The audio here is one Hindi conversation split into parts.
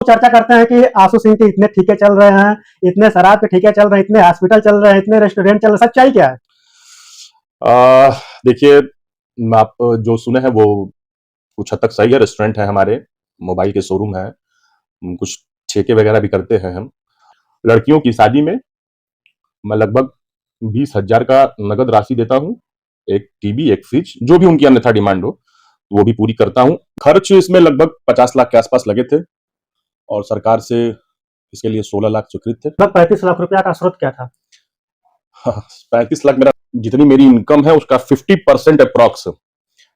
चर्चा करते हैं कि आशु सिंह के इतने ठीके चल रहे हैं, इतने शराब के ठीके चल रहे हैं, इतने हॉस्पिटल चल रहे हैं, इतने रेस्टोरेंट चल रहे हैं, सच्चाई क्या है? देखिए, आप जो सुने हैं वो कुछ हद तक सही है। रेस्टोरेंट है हमारे, मोबाइल के शोरूम है, कुछ ठेके वगैरह भी करते हैं हम। लड़कियों की शादी में मैं लगभग 20,000 का नगद राशि देता हूँ। एक टीवी, एक फ्रिज, जो भी उनकी अन्यथा डिमांड हो वो भी पूरी करता हूँ। खर्च इसमें लगभग 50 लाख के आसपास लगे थे और सरकार से इसके लिए 16 लाख स्वीकृत थे। लगभग 35 लाख रुपया का स्रोत क्या था? 35 लाख मेरा, जितनी मेरी इनकम है उसका 50% अप्रॉक्स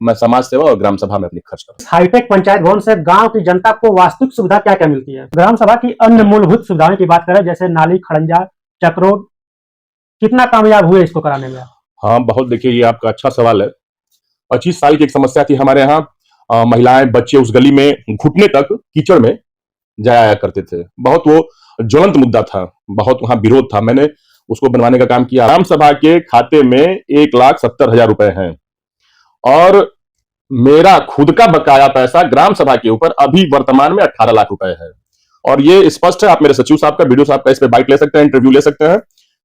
मैं समाज सेवा और ग्राम सभा में अपनी खर्च करता हूँ। हाईटेक पंचायत भवन से गांव की जनता को वास्तविक सुविधा क्या क्या मिलती है? ग्राम सभा की अन्य मूलभूत सुविधाओं की बात करें, जैसे नाली, खड़ंजा, चक्रोड, कितना कामयाब हुए इसको कराने में? हाँ, बहुत। देखिए, ये आपका अच्छा सवाल है। 25 साल की एक समस्या थी हमारे यहाँ। महिलाएं, बच्चे उस गली में घुटने तक कीचड़ में जाया करते थे। बहुत वो ज्वलंत मुद्दा था, बहुत वहां विरोध था। मैंने उसको बनवाने का काम किया। ग्राम सभा के खाते में 1,70,000 रुपए हैं और मेरा खुद का बकाया पैसा ग्राम सभा के ऊपर अभी वर्तमान में 18 लाख रुपए है। और ये स्पष्ट है, आप मेरे सचिव साहब का, वीडियो साहब का इस पे बाइट ले सकते हैं, इंटरव्यू ले सकते हैं।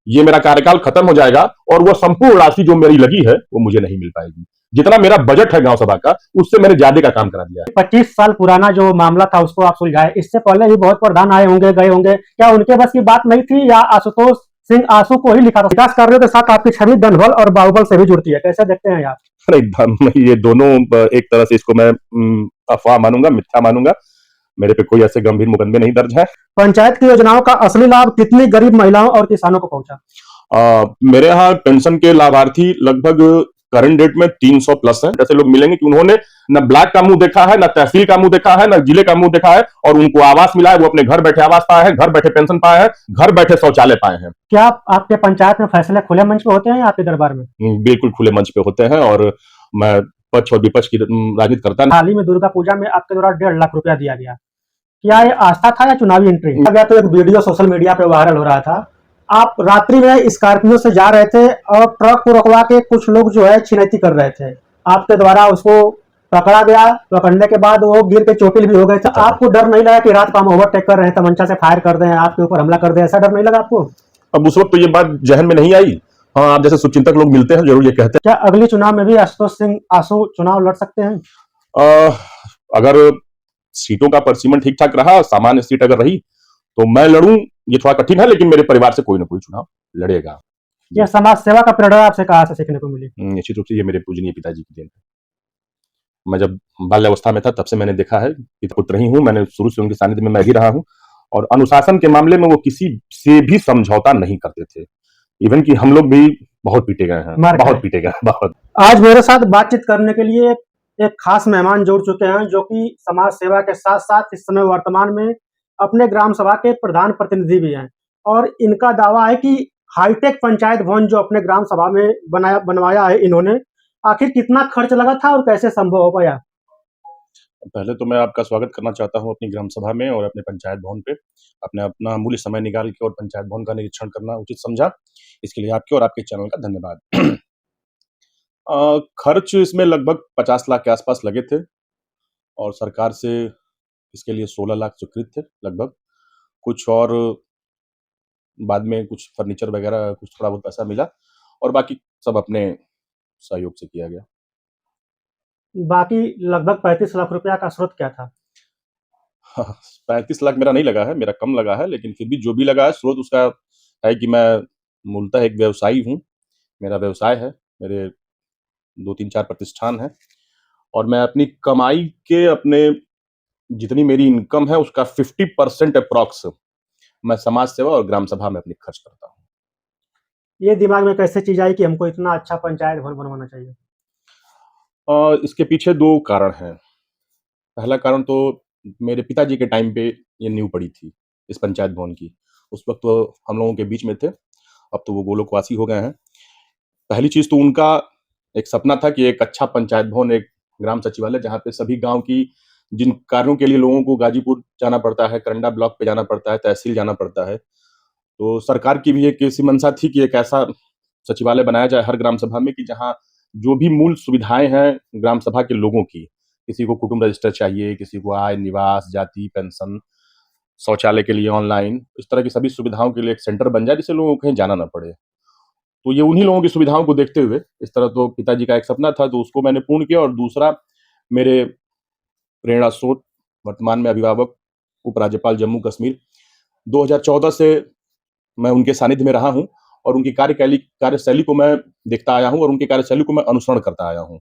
ये मेरा कार्यकाल खत्म हो जाएगा और वो संपूर्ण राशि जो मेरी लगी है वो मुझे नहीं मिल पाएगी। जितना मेरा बजट है गांव सभा का, उससे मैंने ज्यादा का काम करा दिया है। 25 साल पुराना जो मामला था उसको आप सुलझाए, इससे पहले भी बहुत प्रधान आए होंगे, गए होंगे, क्या उनके बस की बात नहीं थी या आशुतोष सिंह आंसू को ही लिखा था? विकास कार्यों के साथ आपकी छवि धनबल और बाहुबल से भी जुड़ती है, कैसे देखते हैं आप? नहीं, ये दोनों एक तरह से इसको मैं अफवाह मानूंगा, मिथ्या मानूंगा। मेरे पे कोई ऐसे गंभीर मुकदमे नहीं दर्ज है। पंचायत की योजनाओं का असली लाभ कितनी गरीब महिलाओं और किसानों को पहुंचा? मेरे यहाँ पेंशन के लाभार्थी लगभग करंट डेट में 300 प्लस हैं। ऐसे लोग मिलेंगे कि उन्होंने न ब्लॉक का मुंह देखा है, न तहसील का मुंह देखा है, न जिले का मुंह देखा है और उनको आवास मिला है। वो अपने घर बैठे आवास पाए हैं, घर बैठे पेंशन पाए हैं, घर बैठे शौचालय पाए हैं। क्या आपके पंचायत में फैसले खुले मंच पे होते हैं या आपके दरबार में? बिल्कुल खुले मंच पे होते हैं और मैं पक्ष और विपक्ष की राजनीति करता नहीं। हाल ही में दुर्गा पूजा में आपके द्वारा 1.5 लाख रुपया दिया गया, क्या ये आस्था था या चुनावी एंट्री? गया तो एक वीडियो सोशल मीडिया पे वायरल हो रहा था। आप रात्रि में स्कॉर्पियो से जा रहे थे और ट्रक को रुकवा के कुछ लोग जो है छिनैती कर रहे थे, आपके द्वारा उसको पकड़ा गया। पकड़ने के बाद वो गिर के चोटिल भी हो गए थे। आपको डर नहीं लगा कि रात को हम ओवरटेक कर रहे हैं, तमंचा से फायर कर दें, आपके ऊपर हमला कर दें, ऐसा डर नहीं लगा आपको? अब उस वक्त तो ये बात जहन में नहीं आई। हाँ, आप जैसे शुभचिंतक लोग मिलते हैं, जरूर ये कहते क्या अगले चुनाव में भी आशुतोष सिंह आंसू चुनाव लड़ सकते हैं? हैं। अगर सीटों का परिसीमन ठीक ठाक रहा, सामान्य सीट अगर रही तो मैं लड़ूं। ये थोड़ा कठिन है, लेकिन मेरे परिवार से कोई ना कोई चुनाव लड़ेगा। यह समाज सेवा का प्रेरणा आपसे कहाँ से सीखने को मिली? निश्चित रूप से ये मेरे पूजनीय पिताजी की देन है। मैं जब बाल्यावस्था में था तब से मैंने देखा है, पिता पुत्र ही हूं। मैंने शुरू से उनके सानिध्य में मैं भी रहा हूं और अनुशासन के मामले में वो किसी से भी समझौता नहीं करते थे। इवन कि हम लोग भी बहुत पीटे गए हैं, बहुत पीटे गए, बहुत। आज मेरे साथ बातचीत करने के लिए एक खास मेहमान जुड़ चुके हैं, जो कि समाज सेवा के साथ साथ इस समय वर्तमान में अपने ग्राम सभा के प्रधान प्रतिनिधि भी हैं। और इनका दावा है कि हाईटेक पंचायत भवन जो अपने ग्राम सभा में बनवाया है इन्होंने, आखिर कितना खर्च लगा था और कैसे संभव हो पाया? पहले तो मैं आपका स्वागत करना चाहता हूं अपनी ग्राम सभा में और अपने पंचायत भवन पे। आपने अपना अमूल्य समय निकाल के और पंचायत भवन का निरीक्षण करना उचित समझा, इसके लिए आपके और आपके चैनल का धन्यवाद। खर्च इसमें लगभग 50 लाख के आसपास लगे थे और सरकार से इसके लिए 16 लाख स्वीकृत थे लगभग। कुछ और बाद में कुछ फर्नीचर वगैरह, कुछ थोड़ा बहुत पैसा मिला और बाकी सब अपने सहयोग से किया गया। बाकी लगभग 35 लाख रुपया का स्रोत क्या था? 35 लाख मेरा नहीं लगा है, मेरा कम लगा है, लेकिन फिर भी जो भी लगा है स्रोत उसका है कि मैं मूलतः एक व्यवसायी हूँ। मेरा व्यवसाय है, मेरे 2-3-4 प्रतिष्ठान हैं और मैं अपनी कमाई के अपने जितनी मेरी इनकम है उसका 50% अप्रॉक्स मैं समाज सेवा और ग्राम सभा में अपनी खर्च करता हूँ। ये दिमाग में कैसे चीज आई कि हमको इतना अच्छा पंचायत भवन बनवाना चाहिए? इसके पीछे 2 कारण हैं। पहला कारण तो मेरे पिताजी के टाइम पे ये नींव पड़ी थी इस पंचायत भवन की। उस वक़्त वो हम लोगों के बीच में थे, अब तो वो गोलोकवासी हो गए हैं। पहली चीज़ तो उनका एक सपना था कि एक अच्छा पंचायत भवन, एक ग्राम सचिवालय जहाँ पे सभी गाँव की जिन कार्यों के लिए लोगों को गाजीपुर जाना पड़ता है, करंडा ब्लॉक पे जाना पड़ता है, तहसील जाना पड़ता है। तो सरकार की भी एक ऐसी मंशा थी कि एक ऐसा सचिवालय बनाया जाए हर ग्राम सभा में कि जहाँ जो भी मूल सुविधाएँ हैं ग्राम सभा के लोगों की, किसी को कुटुंब रजिस्टर चाहिए, किसी को आय, निवास, जाति, पेंशन, शौचालय के लिए ऑनलाइन, इस तरह की सभी सुविधाओं के लिए एक सेंटर बन जाए जिससे लोगों को कहीं जाना ना पड़े। तो ये उन्हीं लोगों की सुविधाओं को देखते हुए, इस तरह तो पिताजी का एक सपना था तो उसको मैंने पूर्ण किया, और दूसरा मेरे प्रेरणा स्रोत, वर्तमान में अभिभावक, उपराज्यपाल जम्मू कश्मीर, 2014 से मैं उनके सानिध्य में रहा हूँ और उनकी कार्यशैली को मैं देखता आया हूँ और उनकी कार्यशैली को मैं अनुसरण करता आया हूँ।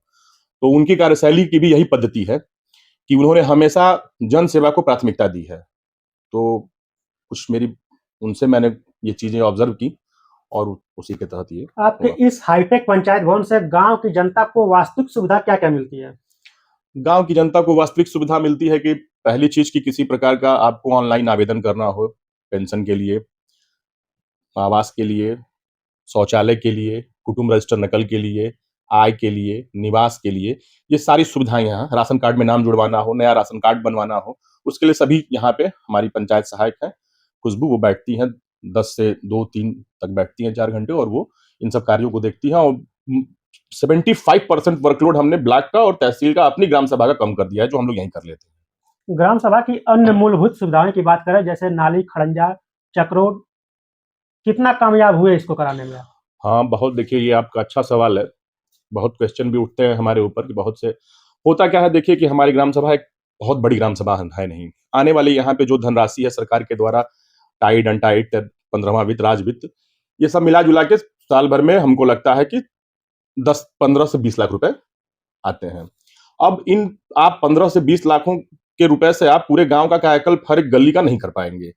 तो उनकी कार्यशैली की भी यही पद्धति है कि उन्होंने हमेशा जन सेवा को प्राथमिकता दी है। तो कुछ मेरी उनसे मैंने ये चीज़ें ऑब्ज़र्व की और उसी के तहत ये आपके हुआ। इस हाईटेक पंचायत भवन से गांव की जनता को वास्तविक सुविधा क्या-क्या मिलती है? गाँव की जनता को वास्तविक सुविधा मिलती है कि पहली चीज़ कि किसी प्रकार का आपको ऑनलाइन आवेदन करना हो, पेंशन के लिए, आवास के लिए, शौचालय के लिए, कुटुंब रजिस्टर नकल के लिए, आय के लिए, निवास के लिए, ये सारी सुविधाएँ यहाँ, राशन कार्ड में नाम जुड़वाना हो, नया राशन कार्ड बनवाना हो, उसके लिए सभी यहाँ पे हमारी पंचायत सहायक हैं, खुशबू, वो बैठती हैं 10 से 2-3 तक बैठती हैं 4 घंटे, और वो इन सब कार्यों को देखती हैं। और 75% वर्कलोड हमने ब्लॉक का और तहसील का अपनी ग्राम सभा का कम कर दिया है, जो हम लोग यहीं कर लेते हैं। ग्राम सभा की अन्य मूलभूत सुविधाओं की बात करें जैसे नाली, खड़ंजा, चक्रोड, कितना कामयाब हुए इसको कराने में? हाँ, बहुत, देखिए ये आपका अच्छा सवाल है। बहुत क्वेश्चन भी उठते हैं हमारे ऊपर कि बहुत से, होता क्या है देखिए कि हमारी ग्राम सभा एक बहुत बड़ी ग्राम सभा है नहीं। आने वाली यहाँ पे जो धनराशि है सरकार के द्वारा, टाइड, अनटाइड, 15वां वित्त, राज वित्त, ये सब मिला-जुला के साल भर में हमको लगता है कि 10, 15 से 20 लाख रुपए आते हैं। अब इन आप 15 से 20 लाखों के रुपए से आप पूरे गाँव का कायाकल्प हर एक गली का नहीं कर पाएँगे।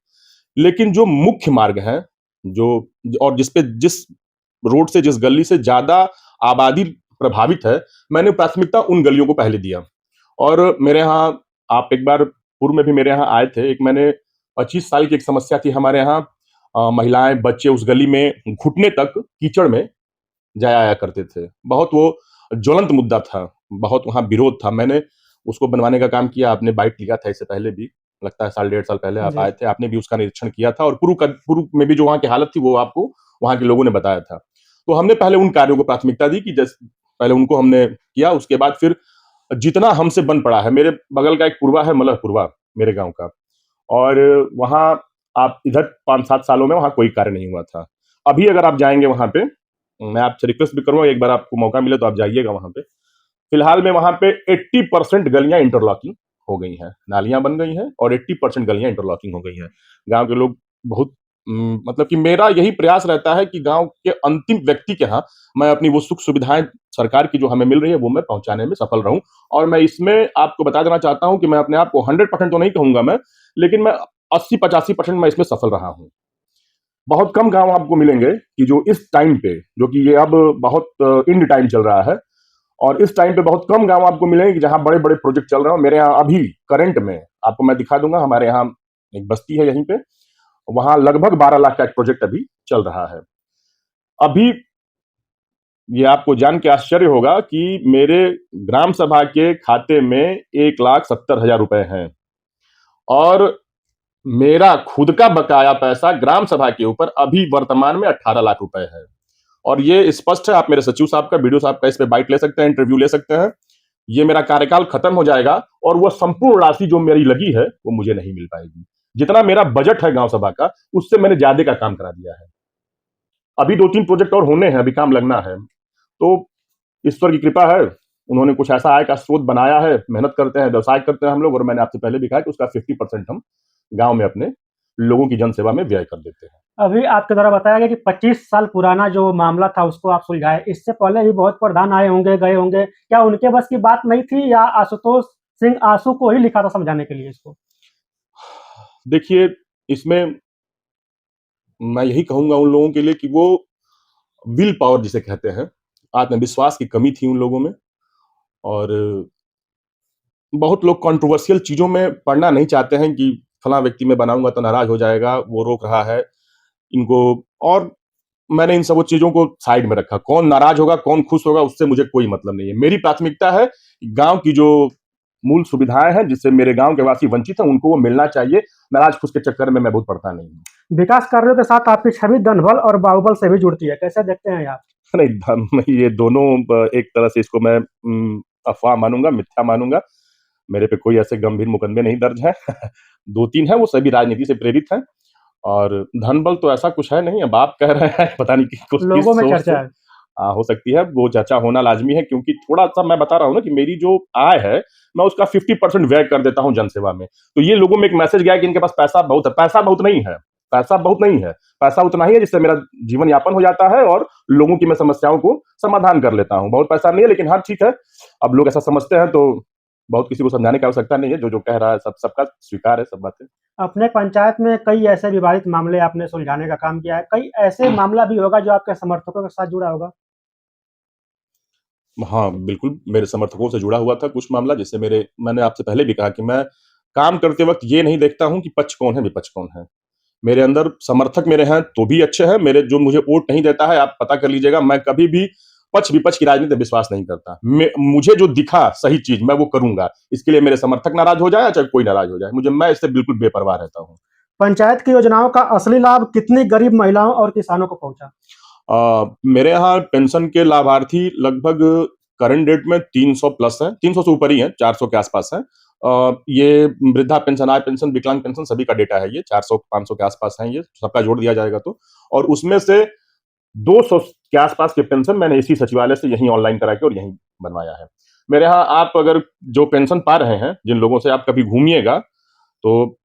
लेकिन जो मुख्य मार्ग हैं, जो और जिस रोड से, जिस गली से ज़्यादा आबादी प्रभावित है, मैंने प्राथमिकता उन गलियों को पहले दिया। और मेरे यहाँ, आप एक बार पूर्व में भी मेरे यहाँ आए थे, एक मैंने 25 साल की एक समस्या थी हमारे यहाँ, महिलाएँ, बच्चे उस गली में घुटने तक कीचड़ में जाया आया करते थे। बहुत वो ज्वलंत मुद्दा था, बहुत वहाँ विरोध था। मैंने उसको बनवाने का काम किया, आपने बाइट लिया था इससे पहले भी, लगता है साल डेढ़ साल पहले आप जी। आए थे, आपने भी उसका निरीक्षण किया था और पूर्व में भी जो वहाँ की हालत थी वो आपको वहाँ के लोगों ने बताया था। तो हमने पहले उन कार्यों को प्राथमिकता दी कि पहले उनको हमने किया, उसके बाद फिर जितना हमसे बन पड़ा है, मेरे बगल का एक पुरवा है, मलहपुरवा, मेरे गाँव का, और वहाँ आप इधर 5-7 सालों में वहाँ कोई कार्य नहीं हुआ था। अभी अगर आप जाएँगे वहाँ पे, मैं आपसे रिक्वेस्ट भी करूँगा, एक बार आपको मौका मिले तो आप जाइएगा वहाँ पे। फिलहाल में वहाँ पे 80% गलियाँ इंटरलॉकिंग हो गई हैं, नालियाँ बन गई हैं और 80% गलियाँ इंटरलॉकिंग हो गई हैं। गाँव के लोग बहुत, मतलब कि मेरा यही प्रयास रहता है कि गाँव के अंतिम व्यक्ति के यहाँ मैं अपनी वो सुख-सुविधाएँ सरकार की जो हमें मिल रही है, वो मैं पहुँचाने में सफल रहूँ। और मैं इसमें आपको बता देना चाहता हूँ कि मैं अपने आप को 100% तो नहीं कहूँगा मैं, लेकिन मैं 80-85% मैं इसमें सफल रहा हूँ। बहुत कम गाँव आपको मिलेंगे कि जो इस टाइम पे, जो कि ये अब बहुत एंड टाइम चल रहा है, और इस टाइम पे बहुत कम गाँव आपको मिलेंगे कि जहाँ बड़े-बड़े प्रोजेक्ट चल रहे हो। मेरे यहाँ अभी करंट में आपको मैं दिखा दूँगा, हमारे यहाँ एक बस्ती है यहीं पे, वहाँ लगभग 12 लाख का एक प्रोजेक्ट अभी चल रहा है। अभी ये आपको जान के आश्चर्य होगा कि मेरे ग्राम सभा के खाते में 1,70,000 रुपए हैं, और मेरा खुद का बकाया पैसा ग्राम सभा के ऊपर अभी वर्तमान में 18 लाख रुपए है। और ये स्पष्ट है, आप मेरे सचिव साहब का, बीडीओ साहब का इस पे बाइट ले सकते हैं, इंटरव्यू ले सकते हैं। ये मेरा कार्यकाल खत्म हो जाएगा और वो संपूर्ण राशि जो मेरी लगी है वो मुझे नहीं मिल पाएगी। जितना मेरा बजट है गांव सभा का, उससे मैंने ज्यादा का काम करा दिया है। अभी 2-3 प्रोजेक्ट और होने हैं, अभी काम लगना है। तो ईश्वर की कृपा है, उन्होंने कुछ ऐसा आय का स्रोत बनाया है, मेहनत करते हैं, व्यवसाय करते हैं हम लोग, और मैंने आपसे पहले भी कहा कि उसका 50% हम गांव में अपने लोगों की जनसेवा में व्यय कर देते हैं। अभी आपके द्वारा बताया गया कि 25 साल पुराना जो मामला था उसको आप सुलझाए। इससे पहले भी बहुत प्रधान आए होंगे, गए होंगे। क्या उनके बस की बात नहीं थी या आशुतोष सिंह आशु को ही लिखा था समझाने के लिए इसको? देखिए, इसमें मैं यही कहूंगा उन लोगों के लिए कि वो विल पावर जिसे कहते हैं, आत्मविश्वास की कमी थी उन लोगों में। और बहुत लोग कंट्रोवर्शियल चीज़ों में पड़ना नहीं चाहते हैं कि फलां व्यक्ति मैं बनाऊँगा तो नाराज़ हो जाएगा, वो रोक रहा है इनको। और मैंने इन सब चीज़ों को साइड में रखा। कौन नाराज़ होगा, कौन खुश होगा, उससे मुझे कोई मतलब नहीं है। मेरी प्राथमिकता है गाँव की जो मूल सुविधाएँ हैं, जिससे मेरे गाँव के वासी वंचित हैं, उनको वो मिलना चाहिए। नाराज़-खुश के चक्कर में मैं बहुत पड़ता नहीं हूँ। विकास कार्यों के साथ आपकी छवि धनबल और बाहुबल से भी जुड़ती है। कैसे देखते हैं आप? नहीं, ये दोनों एक तरह से इसको मैं अफ़वाह मानूँगा, मिथ्या मानूँगा। मेरे पे कोई ऐसे गंभीर मुकदमे नहीं दर्ज हैं। 2-3 हैं, वो सभी राजनीति से प्रेरित हैं और धन बल तो ऐसा कुछ है नहीं। अब आप कह रहे हैं पता नहीं किस लोगों में सोर्स से चर्चा है। हो सकती है, वो चर्चा होना लाज़मी है क्योंकि थोड़ा-सा मैं बता रहा हूँ ना कि मेरी जो आय है, मैं उसका 50% व्यय कर देता हूँ जनसेवा में। तो ये लोगों में एक मैसेज गया है कि इनके पास पैसा बहुत है, पैसा बहुत नहीं है, पैसा बहुत नहीं है। पैसा उतना ही है जिससे मेरा जीवन यापन हो जाता है और लोगों की मैं समस्याओं को समाधान कर लेता हूँ। बहुत पैसा नहीं है लेकिन हाँ, ठीक है, अब लोग ऐसा समझते हैं तो बहुत किसी को समझाने की आवश्यकता नहीं है, जो कह रहा है सबका स्वीकार है सब बातें। अपने पंचायत में कई ऐसे विवादित मामले आपने सुलझाने का काम किया है। कई ऐसे मामला भी होगा जो आपके समर्थकों के साथ जुड़ा होगा? हाँ, बिल्कुल, मेरे समर्थकों से जुड़ा हुआ था कुछ मामला जिससे मैंने आपसे पहले भी कहा कि मैं काम करते वक़्त ये नहीं देखता हूँ कि पक्ष कौन है, विपक्ष कौन है। मेरे अंदर समर्थक मेरे हैं तो भी अच्छे हैं, मेरे जो मुझे वोट नहीं देता है आप पता कर लीजिएगा, मैं कभी भी पक्ष-विपक्ष की राजनीति में विश्वास नहीं करता। मुझे जो दिखा सही चीज़ मैं वो करूँगा। इसके लिए मेरे समर्थक नाराज़ हो जाएँ, चाहे कोई नाराज़ हो जाए। मैं इससे बिल्कुल बेपरवाह रहता हूँ। पंचायत की योजनाओं का असली लाभ कितनी गरीब महिलाओं और किसानों को पहुँचा? मेरे यहाँ पेंशन के लाभार्थी लगभग करंट डेट में 300 प्लस हैं, 300 से ऊपर ही हैं, 400 के आसपास हैं। ये वृद्धा पेंशन, आय पेंशन, विकलांग पेंशन सभी का डेटा है ये, 400-500 के आसपास हैं ये, सबका जोड़ दिया जाएगा तो। और उसमें से 200 के आसपास के पेंशन मैंने इसी सचिवालय से यहीं ऑनलाइन करा के और यहीं बनवाया है। मेरे यहाँ आप अगर जो पेंशन पा रहे हैं, जिन लोगों से आप कभी घूमिएगा, तो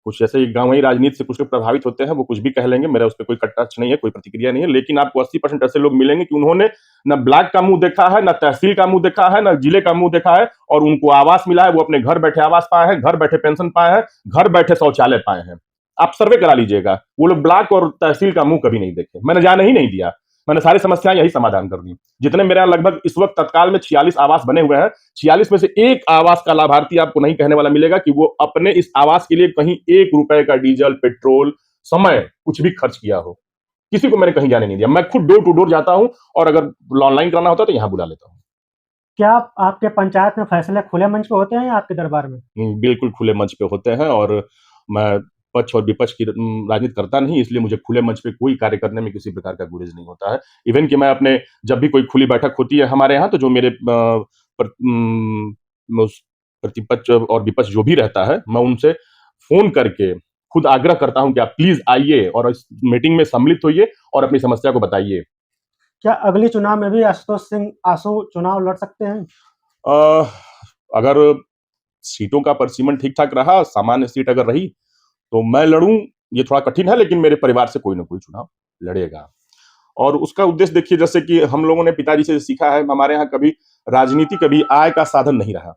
कुछ ऐसे गाँव वहीं राजनीति से कुछ लोग प्रभावित होते हैं, वो कुछ भी कह लेंगे, मेरा उस पे कोई टच नहीं है, कोई प्रतिक्रिया नहीं है। लेकिन आपको 80% ऐसे लोग मिलेंगे कि उन्होंने ना ब्लॉक का मुँह देखा है, ना तहसील का मुँह देखा है, ना जिले का मुँह देखा है और उनको आवास मिला है, वो अपने घर बैठे आवास पाए हैं, घर बैठे पेंशन पाए हैं, घर बैठे शौचालय पाए हैं। आप सर्वे करा लीजिएगा, वो लोग ब्लॉक और तहसील का मुँह कभी नहीं देखे। मैंने जाने ही नहीं दिया, मैंने सारी समस्याएँ यही समाधान कर दी। जितने मेरे यहाँ लगभग इस वक़्त तत्काल में 46 आवास बने हुए हैं, 46 में से एक आवास का लाभार्थी आपको नहीं कहने वाला मिलेगा कि वो अपने इस आवास के लिए कहीं ₹1 का डीजल, पेट्रोल, समय कुछ भी खर्च किया हो। किसी को मैंने कहीं जाने नहीं दिया। मैं खुद डोर टू डोर जाता हूँ और अगर ऑनलाइन कराना होता है तो यहाँ बुला लेता हूँ। क्या आपके पंचायत में फैसले खुले मंच पे होते हैं या आपके दरबार में? बिल्कुल खुले मंच पे होते हैं और मैं पक्ष और विपक्ष की राजनीति करता नहीं, इसलिए मुझे खुले मंच पे कोई कार्य करने में किसी प्रकार का गुरेज नहीं होता है। इवन कि मैं अपने जब भी कोई खुली बैठक होती है हमारे यहाँ तो जो मेरे उस प्रतिपक्ष और विपक्ष जो भी रहता है, मैं उनसे फ़ोन करके खुद आग्रह करता हूँ कि आप प्लीज़ आइए और इस मीटिंग में सम्मिलित होइए और अपनी समस्या को बताइए। क्या अगली चुनाव में भी आशुतोष सिंह आसू चुनाव लड़ सकते हैं? अ, अगर सीटों का परिसीमन ठीक-ठाक रहा, सामान्य सीट अगर रही, तो मैं लड़ूँ, ये थोड़ा कठिन है लेकिन मेरे परिवार से कोई न कोई चुनाव लड़ेगा। और उसका उद्देश्य देखिए जैसे कि हम लोगों ने पिताजी से सीखा है, हमारे यहाँ कभी राजनीति कभी आय का साधन नहीं रहा।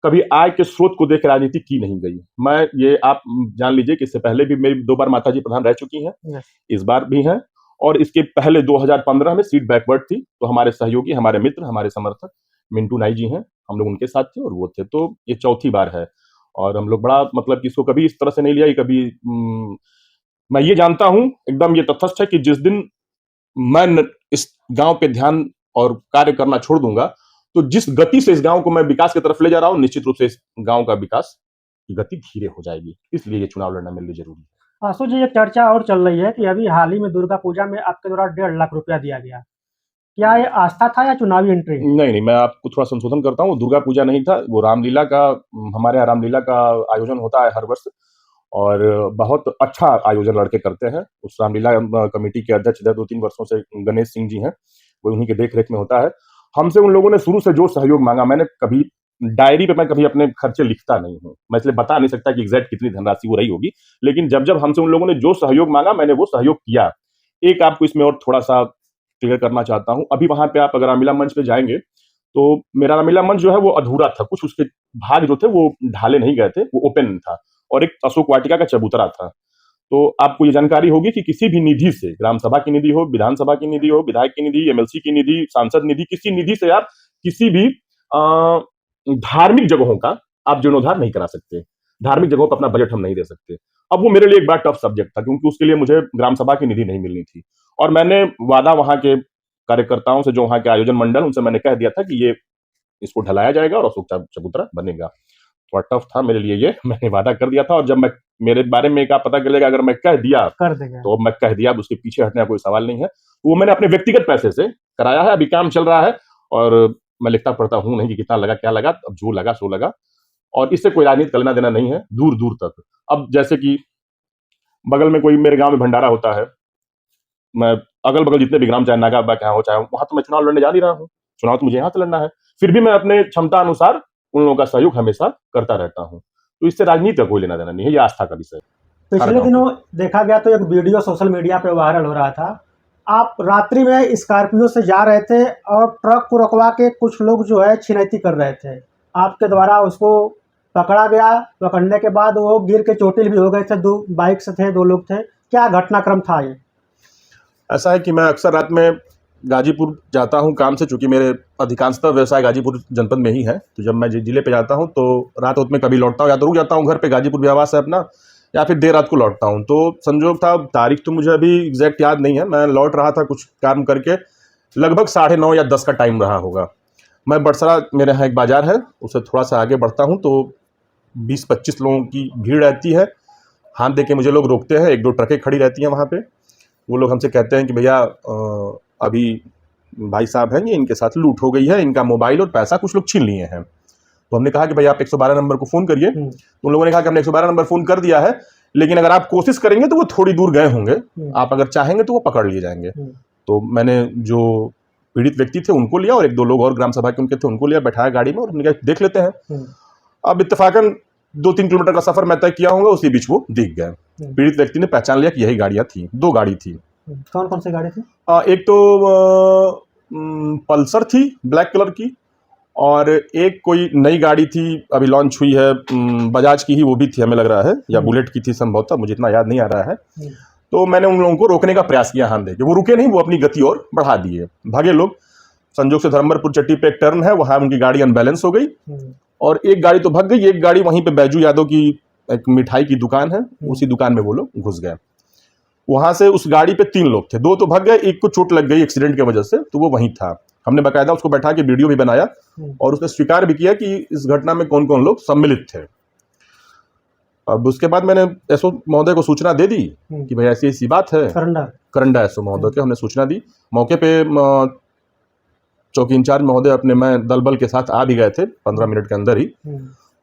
कभी आय के स्रोत को देख राजनीति की नहीं गई। मैं ये आप जान लीजिए कि इससे पहले भी मेरी 2 बार माताजी प्रधान रह चुकी हैं, यस। इस बार भी हैं और इसके पहले 2015 में सीट बैकवर्ड थी, तो हमारे सहयोगी, हमारे मित्र, हमारे समर्थक मिंटू नाई जी हैं, हम लोग उनके साथ थे और वो थे। तो ये चौथी बार है और हम लोग बड़ा मतलब कि इसको कभी इस तरह से नहीं लिया कि कभी मैं ये जानता हूँ, एकदम ये तथस्थ है कि जिस दिन मैं इस गांव पे ध्यान और कार्य करना छोड़ दूंगा तो जिस गति से इस गांव को मैं विकास की तरफ ले जा रहा हूं निश्चित रूप से इस गांव का विकास की गति धीरे हो जाएगी इसलिए ये चुनाव लड़ना मेरे लिए जरूरी है। आशु जी, एक चर्चा और चल रही है कि अभी हाल ही में दुर्गा पूजा में आपके द्वारा 1.5 लाख रुपया दिया गया। क्या ये आस्था था या चुनावी एंट्री? नहीं मैं आपको थोड़ा संशोधन करता हूँ, दुर्गा पूजा नहीं था, वो रामलीला का हमारे यहाँ रामलीला का आयोजन होता है हर वर्ष और बहुत अच्छा आयोजन लड़के करते हैं। उस रामलीला कमेटी के अध्यक्ष इधर 2-3 वर्षों से गणेश सिंह जी हैं, वो उन्हीं के देख-रेख में होता है। हमसे उन लोगों ने शुरू से जो सहयोग माँगा, मैंने कभी डायरी पे मैं कभी अपने खर्चे लिखता नहीं हूँ। मैं इसलिए बता नहीं सकता कि एग्ज़ैक्ट कितनी धनराशि वो रही होगी, लेकिन जब-जब हमसे उन लोगों ने जो सहयोग माँगा, मैंने वो सहयोग किया। एक आपको इसमें और थोड़ा-सा क्लियर करना चाहता हूँ। अभी वहाँ पे आप अगर रामलीला मंच पे जाएँगे, तो मेरा रामलीला मंच जो है वो अधूरा था। कुछ उसके भाग जो थे वो ढाले नहीं गए थे, वो ओपन था और एक अशोक वाटिका का चबूतरा था। तो आपको ये जानकारी होगी कि किसी भी निधि से, ग्राम सभा की निधि हो, विधानसभा की निधि हो, विधायक की निधि, एमएलसी की निधि, सांसद निधि, किसी निधि से आप किसी भी धार्मिक जगहों का आप जीर्णोद्धार नहीं करा सकते। धार्मिक जगहों पर अपना बजट हम नहीं दे सकते। अब वो मेरे लिए एक बड़ा टफ सब्जेक्ट था क्योंकि उसके लिए मुझे ग्राम सभा की निधि नहीं मिलनी थी और मैंने वादा वहाँ के कार्यकर्ताओं से, जो वहाँ के आयोजन मंडल, उनसे मैंने कह दिया था कि ये इसको ढलाया जाएगा और अशोक चबूतरा बनेगा। थोड़ा टफ था मेरे लिए ये, मैंने वादा कर दिया था और जब मैं मेरे बारे में क्या पता चलेगा, अगर मैं कह दिया कर देंगे। तो मैं कह दिया, अब उसके पीछे हटने का कोई सवाल नहीं है। वो मैंने अपने व्यक्तिगत पैसे से कराया है, अभी काम चल रहा है और मैं लिखता पढ़ता हूँ नहीं कि कितना लगा, क्या लगा, अब जो लगा सो लगा। और इससे कोई राजनीति का लेना देना नहीं है, दूर दूर तक। अब जैसे कि बगल में कोई मेरे गांव में भंडारा होता है, मैं अगल बगल जितने भी ग्राम, चाहे नागाबा क्या हो, चाहे वहां तो मैं चुनाव लड़ने जा नहीं रहा हूँ, चुनाव तो मुझे यहाँ से लड़ना है, फिर भी मैं अपने क्षमता अनुसार उन लोगों का सहयोग हमेशा करता रहता हूँ। तो इससे राजनीति का कोई लेना देना नहीं है, ये आस्था का विषय है। हर पिछले गांव दिनों देखा गया तो एक वीडियो सोशल मीडिया पे वायरल हो रहा था। आप रात्रि में स्कॉर्पियो से जा रहे थे और ट्रक को रुकवा के कुछ लोग जो है छिनैती कर रहे थे। आपके द्वारा उसको पकड़ा गया। पकड़ने के बाद वो गिर के चोटिल भी हो गए थे। 2 बाइक से थे, 2 लोग थे। क्या घटनाक्रम था ये? ऐसा है कि मैं अक्सर रात में गाजीपुर जाता हूँ काम से, चूंकि मेरे अधिकांशतः व्यवसाय गाजीपुर जनपद में ही है। तो जब मैं जिले पे जाता हूँ तो रात में कभी लौटता हूँ, या तो रुक जाता हूँ घर पे, गाजीपुर भी आवास है अपना, या फिर देर रात को लौटता हूँ। तो संजोग था, तारीख तो मुझे अभी एग्जैक्ट याद नहीं है, मैं लौट रहा था कुछ काम करके, लगभग 9:30 या 10 का टाइम रहा होगा। मैं बड़सरा, मेरे यहाँ एक बाजार है, उससे थोड़ा सा आगे बढ़ता हूँ तो 20-25 लोगों की भीड़ रहती है। हाथ दे के मुझे लोग रोकते हैं, 1-2 ट्रकें खड़ी रहती हैं वहाँ पे। वो लोग हमसे कहते हैं कि भैया अभी भाई साहब हैं, ये इनके साथ लूट हो गई है, इनका मोबाइल और पैसा कुछ लोग छीन लिए हैं। तो हमने कहा कि भाई आप 112 नंबर को फ़ोन करिए। तो उन लोगों ने कहा कि हमने 112 नंबर फ़ोन कर दिया है, लेकिन अगर आप कोशिश करेंगे तो वो थोड़ी दूर गए होंगे, आप अगर चाहेंगे तो वो पकड़ लिए जाएंगे। तो मैंने जो पीड़ित व्यक्ति थे उनको लिया, और 1-2 लोग और ग्राम सभा के उनके थे उनको लिया, बैठाया गाड़ी में, और हमने कहा देख लेते हैं। अब इत्तेफाकन 2-3 किलोमीटर का सफ़र मैं तय किया होगा, उसी बीच वो दिख गए। पीड़ित व्यक्ति ने पहचान लिया कि यही गाड़ियाँ थी, 2 गाड़ी थी। कौन कौन सी गाड़ी थी? एक तो पल्सर थी ब्लैक कलर की, और एक कोई नई गाड़ी थी, अभी लॉन्च हुई है, बजाज की ही वो भी थी हमें लग रहा है, या बुलेट की थी संभवतः, मुझे इतना याद नहीं आ रहा है। तो मैंने उन लोगों को रोकने का प्रयास किया हाथ देके, वो रुके नहीं, वो अपनी गति और बढ़ा दिए, भागे लोग। संजोग से धर्मपुर चट्टी पे एक टर्न है, वहाँ उनकी गाड़ी अनबैलेंस हो गई, और एक गाड़ी तो भाग गई, एक गाड़ी वहीं पे बैजू यादव की एक मिठाई की दुकान है, उसी दुकान में वो लोग घुस गए। वहां से उस गाड़ी पे 3 लोग थे, 2 तो भाग गए, एक को चोट लग गई एक्सीडेंट की वजह से, तो वो वहीं था। हमने बाकायदा उसको बैठा के वीडियो भी बनाया, और उसने स्वीकार भी किया कि इस घटना में कौन कौन लोग सम्मिलित थे। अब उसके बाद मैंने एसओ महोदय को सूचना दे दी कि भाई ऐसी ऐसी बात है। करंडा एसओ महोदय के हमने सूचना दी। मौके पे चौकी इंचार्ज महोदय अपने मैं दल बल के साथ आ भी गए थे 15 मिनट के अंदर ही,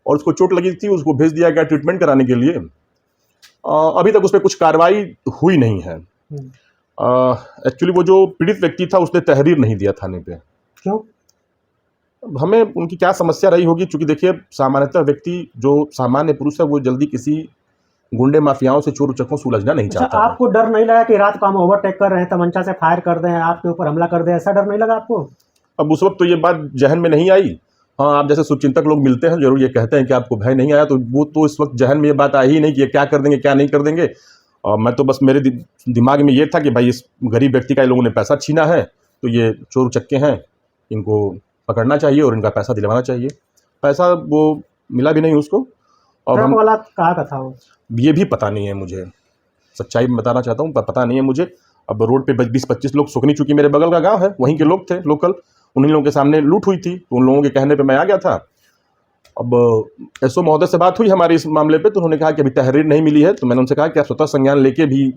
और उसको चोट लगी थी, उसको भेज दिया गया ट्रीटमेंट कराने के लिए। अभी तक उस पर कुछ कार्रवाई हुई नहीं है। एक्चुअली वो जो पीड़ित व्यक्ति था उसने तहरीर नहीं दिया थाने पे। क्यों? हमें उनकी क्या समस्या रही होगी, क्योंकि देखिए सामान्यतः व्यक्ति जो सामान्य पुरुष है वो जल्दी किसी गुंडे माफियाओं से, चोर उचक्कों से उलझना नहीं चाहता। आपको डर नहीं लगा कि रात को हम ओवरटेक कर रहे हैं, तमंचा से फायर कर दें, आपके ऊपर हमला कर दें, ऐसा डर नहीं लगा आपको? अब उस वक्त तो ये बात जहन में नहीं आई। हाँ, आप जैसे शुभचिंतक लोग मिलते हैं जरूर ये कहते हैं कि आपको भय नहीं आया, तो वो तो इस वक्त जहन में ये बात आई ही नहीं कि ये क्या कर देंगे क्या नहीं कर देंगे। मैं तो बस मेरे दिमाग में ये था कि भाई इस गरीब व्यक्ति का इन लोगों ने पैसा छीना है, तो ये चोर उचक्के हैं, इनको पकड़ना चाहिए और इनका पैसा दिलवाना चाहिए। पैसा वो मिला भी नहीं उसको। और ट्रक वाला कहाँ का था वो? ये भी पता नहीं है मुझे, सच्चाई में बताना चाहता हूँ, पता नहीं है मुझे। अब रोड पे 20-25 लोग, सुकनी चूंकि मेरे बगल का गांव है, वहीं के लोग थे लोकल, उन्हीं लोगों के सामने लूट हुई थी, तो उन लोगों के कहने पे मैं आ गया था। अब एसओ महोदय से बात हुई हमारी इस मामले पे, तो उन्होंने कहा कि अभी तहरीर नहीं मिली है। तो मैंने उनसे कहा कि आप स्वतः संज्ञान लेके भी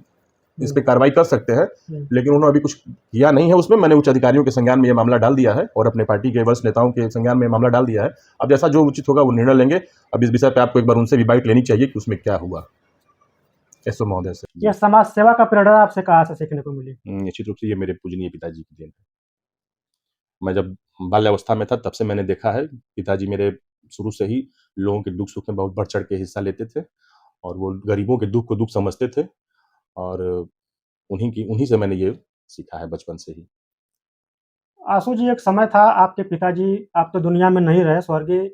इस पे कार्रवाई कर सकते हैं, लेकिन उन्होंने अभी कुछ किया नहीं है उसमें। मैंने उच्च अधिकारियों के संज्ञान में ये मामला डाल दिया है, और अपने पार्टी के वरिष्ठ नेताओं के संज्ञान में मामला डाल दिया है। अब जैसा जो उचित होगा वो निर्णय लेंगे। अब इस विषय पर आपको एक बार उनसे भी बाइट लेनी चाहिए कि उसमें क्या हुआ एसओ महोदय से। यह समाज सेवा का प्रेरणा आपसे कहाँ से सीखने को मिली? निश्चित रूप से ये मेरे पूजनीय पिताजी की देन है। मैं जब बाल्यावस्था में था तब से मैंने देखा है, पिताजी मेरे शुरू से ही लोगों के दुख सुख में बहुत बढ़ चढ़ के हिस्सा लेते थे, और वो गरीबों के दुख को दुख समझते थे, और उन्हीं से मैंने ये सीखा है बचपन से ही। आशु जी, एक समय था आपके पिताजी, आप तो दुनिया में नहीं रहे, स्वर्गीय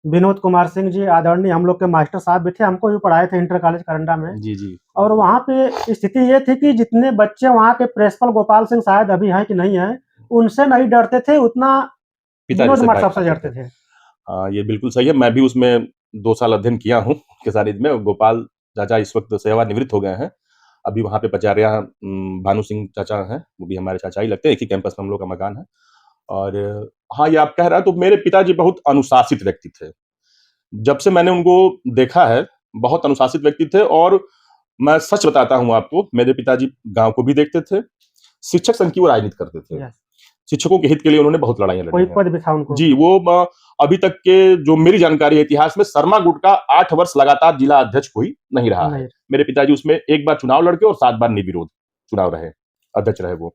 विनोद कुमार सिंह जी आदरणीय हम लोग के मास्टर साहब भी थे, हमको भी पढ़ाए थे इंटर कॉलेज करंडा में। जी, जी। और वहाँ पे स्थिति ये थी कि जितने बच्चे वहाँ के प्रिंसिपल गोपाल सिंह शायद अभी हैं कि नहीं हैं, उनसे नहीं डरते थे उतना पिताजी विनोद से कुमार भय साहब से खाते डरते थे। ये बिल्कुल सही है। मैं भी उसमें 2 साल अध्ययन किया हूँ उनके सानिध्य में। गोपाल चाचा इस वक्त सेवानिवृत्त हो गए हैं। अभी वहाँ पे प्राचार्य भानु सिंह चाचा हैं, वो भी हमारे चाचा ही लगते हैं, एक ही कैंपस में हम लोग का मकान है। और हाँ, ये आप कह रहे हैं, तो मेरे पिताजी बहुत अनुशासित व्यक्ति थे। जब से मैंने उनको देखा है, बहुत अनुशासित व्यक्ति थे। और मैं सच बताता हूँ आपको, मेरे पिताजी गाँव को भी देखते थे, शिक्षक संघ की वो राजनीति करते थे। शिक्षकों के हित के लिए उन्होंने बहुत लड़ाइयां लड़ी कोई हैं। पद भी था उनको? जी, वो अभी तक के जो मेरी जानकारी है इतिहास में, शर्मा गुट का 8 वर्ष लगातार जिला अध्यक्ष कोई नहीं रहा है। नहीं। मेरे पिताजी उसमें 1 बार चुनाव लड़के और 7 बार निर्विरोध चुनाव रहे, अध्यक्ष रहे वो।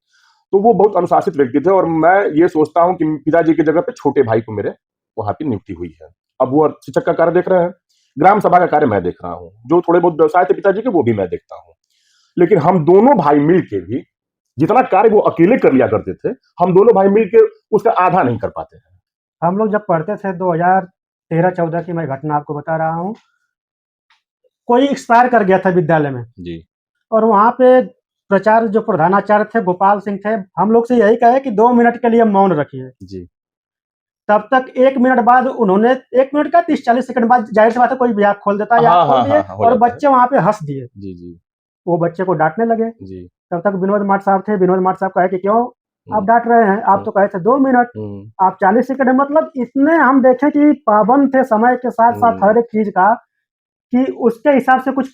तो वो बहुत अनुशासित व्यक्ति थे और मैं ये सोचता हूँ कि पिताजी की जगह पे छोटे भाई को मेरे वहाँ पे नियुक्ति हुई है। अब वो शिक्षक का कार्य देख रहे हैं, ग्राम सभा का कार्य मैं देख रहा हूँ। जो थोड़े बहुत व्यवसाय थे पिताजी के वो भी मैं देखता हूँ। लेकिन हम दोनों भाई मिल के भी जितना कार्य वो अकेले कर लिया करते थे, हम दोनों भाई मिल के उसका आधा नहीं कर पाते हैं। हम लोग जब पढ़ते थे 2013-14 की मैं घटना आपको बता रहा हूँ। कोई एक्सपायर कर गया था विद्यालय में जी, और वहाँ पे प्राचार्य जो प्रधानाचार्य थे गोपाल सिंह थे, हम लोग से यही कहे कि 2 मिनट के लिए मौन रखिए। जी। तब तक 1 मिनट बाद उन्होंने 1 मिनट का 30-40 सेकंड बाद ज़ाहिर-सी बात है कोई भी आँख खोल देता है, हाँ, आँख खोल हाँ, दिए हाँ, हाँ, हो और जाता है। बच्चे वहाँ पे हँस दिए। जी, जी, वो बच्चे को डाँटने लगे। जी। तब तक विनोद माट साहब थे, विनोद माट साहब कहे कि क्यों आप हुँ, डाँट रहे हैं? आप हुँ, तो कहे थे 2 मिनट, हुँ, आप 40 सेकंड मतलब इतने हम देखें कि पाबंद थे समय के साथ-साथ हुँ। हर एक चीज़ का, कि उसके हिसाब से कुछ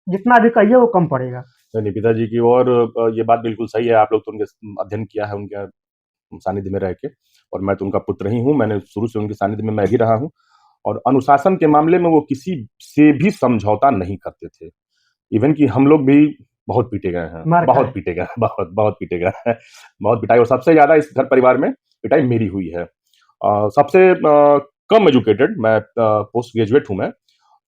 जितना भी कहिए वो कम पड़ेगा। नहीं, पिताजी की और ये बात बिल्कुल सही है। आप लोग तो उनके अध्ययन किया है उनके सानिध्य में रह के, और मैं तो उनका पुत्र ही हूँ। मैंने शुरू से उनके सानिध्य में मैं भी रहा हूँ और अनुशासन के मामले में वो किसी से भी समझौता नहीं करते थे। इवन कि हम लोग भी बहुत पीटे गए हैं, मार बहुत खाए। पीटे गए हैं, बहुत पीटे गए हैं, बहुत पिटाई, और सबसे ज़्यादा इस घर परिवार में पिटाई मेरी हुई है। सबसे कम एजुकेटेड मैं, पोस्ट ग्रेजुएट हूँ मैं,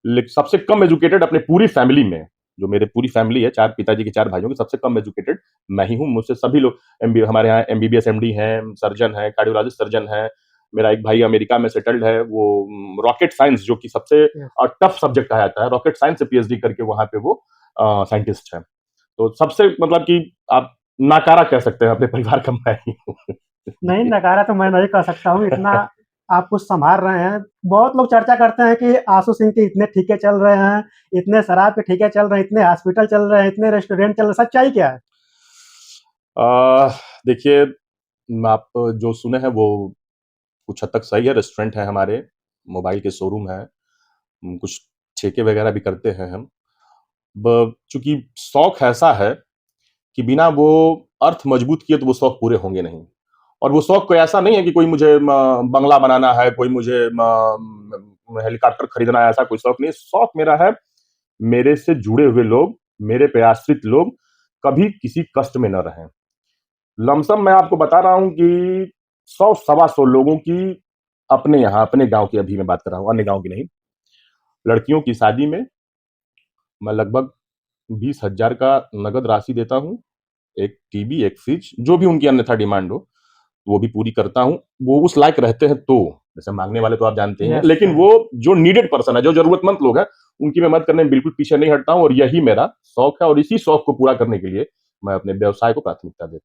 लेकिन सबसे कम एजुकेटेड अपने पूरी फैमिली में, जो मेरे पूरी फैमिली है, 4 पिताजी के 4 भाइयों की सबसे कम एजुकेटेड मैं ही हूँ। मुझसे सभी लोग हमारे यहाँ एमबीबीएस एमडी हैं, सर्जन हैं, कार्डियोलॉजिस्ट सर्जन हैं। मेरा एक भाई अमेरिका में सेटल्ड है, वो रॉकेट साइंस, जो कि सबसे यस। टफ सब्जेक्ट कहा जाता है, रॉकेट साइंस से पीएचडी करके वहाँ पे वो साइंटिस्ट है। तो सबसे मतलब कि आप नाकारा कह सकते हैं अपने परिवार का मैं ही हूँ। नहीं, जी। नकारा तो मैं नहीं कह सकता हूँ, इतना आप कुछ सँभाल रहे हैं। बहुत लोग चर्चा करते हैं कि आशू सिंह के इतने ठेके चल रहे हैं, इतने शराब के ठेके चल रहे हैं, इतने हॉस्पिटल चल रहे हैं, इतने रेस्टोरेंट चल रहे हैं, सच्चाई क्या है? अ, देखिए, आप जो सुने हैं वो कुछ हद तक सही है। रेस्टोरेंट है हमारे, मोबाइल के शोरूम हैं, कुछ ठेके वगैरह भी करते हैं हम। चूँकि शौक ऐसा है कि बिना वो अर्थ मजबूत किए तो वो शौक पूरे होंगे नहीं। और वो शौक कोई ऐसा नहीं है कि कोई मुझे बंगला बनाना है, कोई मुझे हेलीकॉप्टर खरीदना है, ऐसा कोई शौक नहीं है। शौक मेरा है, मेरे से जुड़े हुए लोग, मेरे पे आश्रित लोग कभी किसी कष्ट में न रहें। लमसम मैं आपको बता रहा हूँ कि 100 सवा 100 लोगों की अपने यहाँ, अपने गाँव की अभी मैं बात कर रहा हूँ, अन्य गाँव की नहीं। लड़कियों की शादी में मैं लगभग 20,000 का नगद राशि देता हूँ। एक टीवी, एक फ्रिज, जो भी उनकी अन्यथा डिमांड हो, वो भी पूरी करता हूँ। वो उस लायक रहते हैं तो, जैसे माँगने वाले तो आप जानते ही हैं, यस लेकिन सर। वो जो नीडेड पर्सन है, जो ज़रूरतमंद लोग हैं, उनकी मैं मदद करने में बिल्कुल पीछे नहीं हटता हूँ और यही मेरा शौक है और इसी शौक को पूरा करने के लिए मैं अपने व्यवसाय को प्राथमिकता देता हूँ।